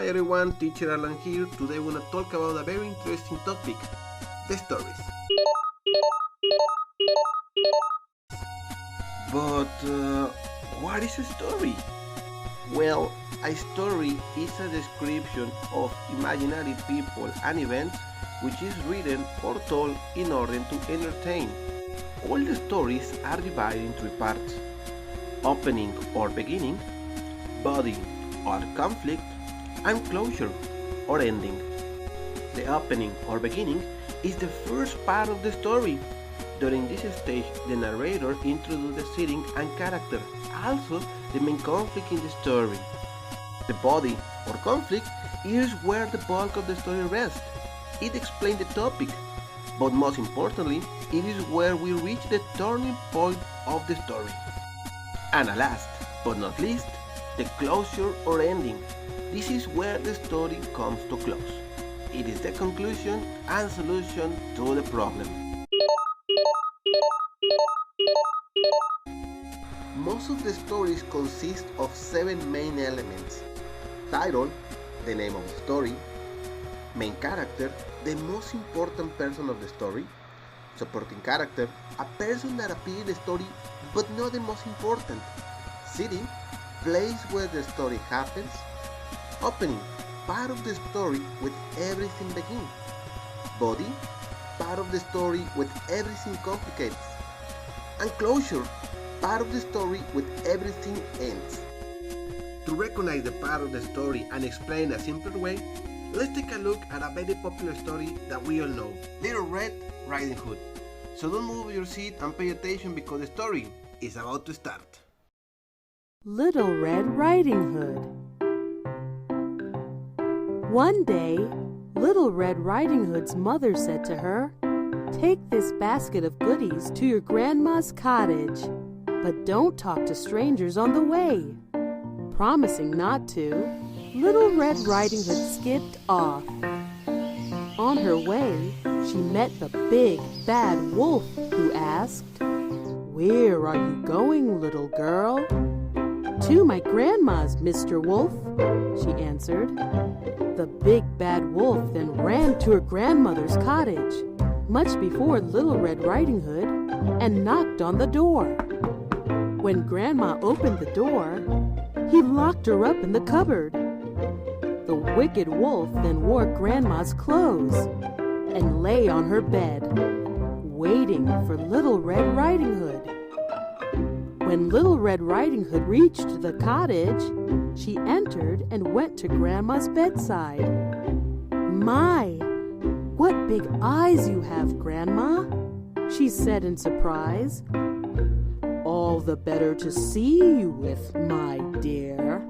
Hi everyone, Teacher Alan here. Today we're gonna talk about a very interesting topic, the stories. But what is a story? Well, a story is a description of imaginary people and events which is written or told in order to entertain. All the stories are divided in three parts: opening or beginning, body or conflict, and closure or ending. The opening or beginning is the first part of the story. During this stage, the narrator introduces the setting and character, also the main conflict in the story. The body or conflict is where the bulk of the story rests. It explains the topic, but most importantly, it is where we reach the turning point of the story. And last but not least, the closure or ending. This is where the story comes to close. It is the conclusion and solution to the problem. Most of the stories consist of 7 main elements: title, the name of the story; main character, the most important person of the story; supporting character, a person that appears in the story but not the most important; setting, place where the story happens; opening, part of the story with everything begins; body, part of the story with everything complicates; and closure, part of the story with everything ends. To recognize the part of the story and explain in a simpler way, let's take a look at a very popular story that we all know, Little Red Riding Hood. So don't move your seat and pay attention because the story is about to start. Little Red Riding Hood. One day, Little Red Riding Hood's mother said to her, "Take this basket of goodies to your grandma's cottage, but don't talk to strangers on the way." Promising not to, Little Red Riding Hood skipped off. On her way, she met the big, bad wolf, who asked, "Where are you going, little girl?" "To my grandma's, Mr. Wolf," she answered. The big bad wolf then ran to her grandmother's cottage, much before Little Red Riding Hood, and knocked on the door. When Grandma opened the door, he locked her up in the cupboard. The wicked wolf then wore Grandma's clothes and lay on her bed, waiting for Little Red Riding Hood. When Little Red Riding Hood reached the cottage, she entered and went to Grandma's bedside. "My, what big eyes you have, Grandma," she said in surprise. "All the better to see you with, my dear,"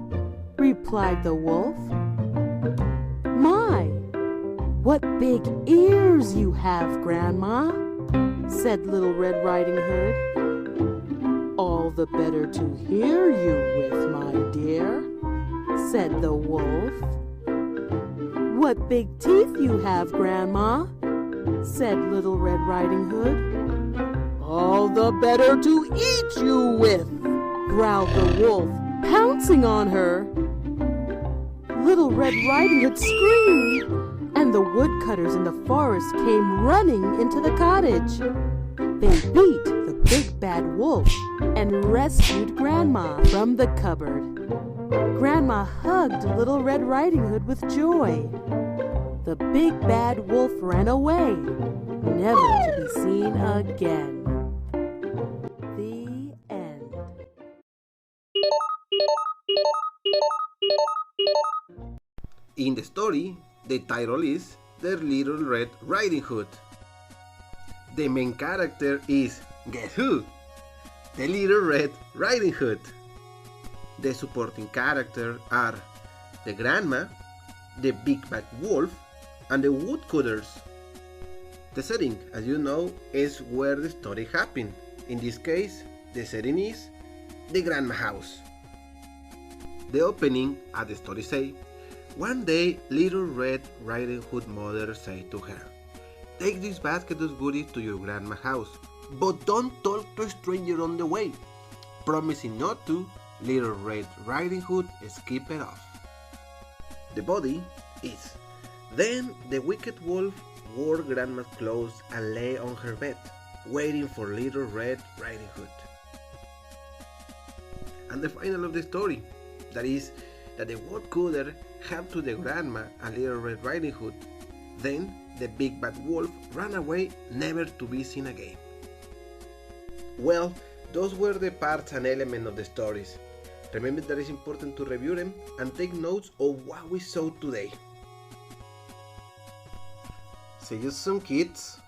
replied the wolf. "My, what big ears you have, Grandma," said Little Red Riding Hood. "All the better to hear you with, my dear," said the wolf. "What big teeth you have, Grandma," said Little Red Riding Hood. "All the better to eat you with," growled the wolf, pouncing on her. Little Red Riding Hood screamed, and the woodcutters in the forest came running into the cottage. They beat the big bad wolf and rescued Grandma from the cupboard. Grandma hugged Little Red Riding Hood with joy. The big bad wolf ran away, never to be seen again. The end. In the story, the title is The Little Red Riding Hood. The main character is, guess who? The Little Red Riding Hood. The supporting characters are the grandma, the big bad wolf, and the woodcutters. The setting, as you know, is where the story happened. In this case, the setting is the grandma house. The opening, as the story says, one day Little Red Riding Hood mother said to her, "Take this basket of goodies to your grandma house, but don't talk to a stranger on the way." Promising not to, Little Red Riding Hood skipped off. The body is. Then the wicked wolf wore Grandma's clothes and lay on her bed, waiting for Little Red Riding Hood. And the final of the story, that is, that the woodcutter helped to the grandma and Little Red Riding Hood. Then the big bad wolf ran away, never to be seen again. Well, those were the parts and elements of the stories. Remember that it's important to review them and take notes of what we saw today. See you soon, kids!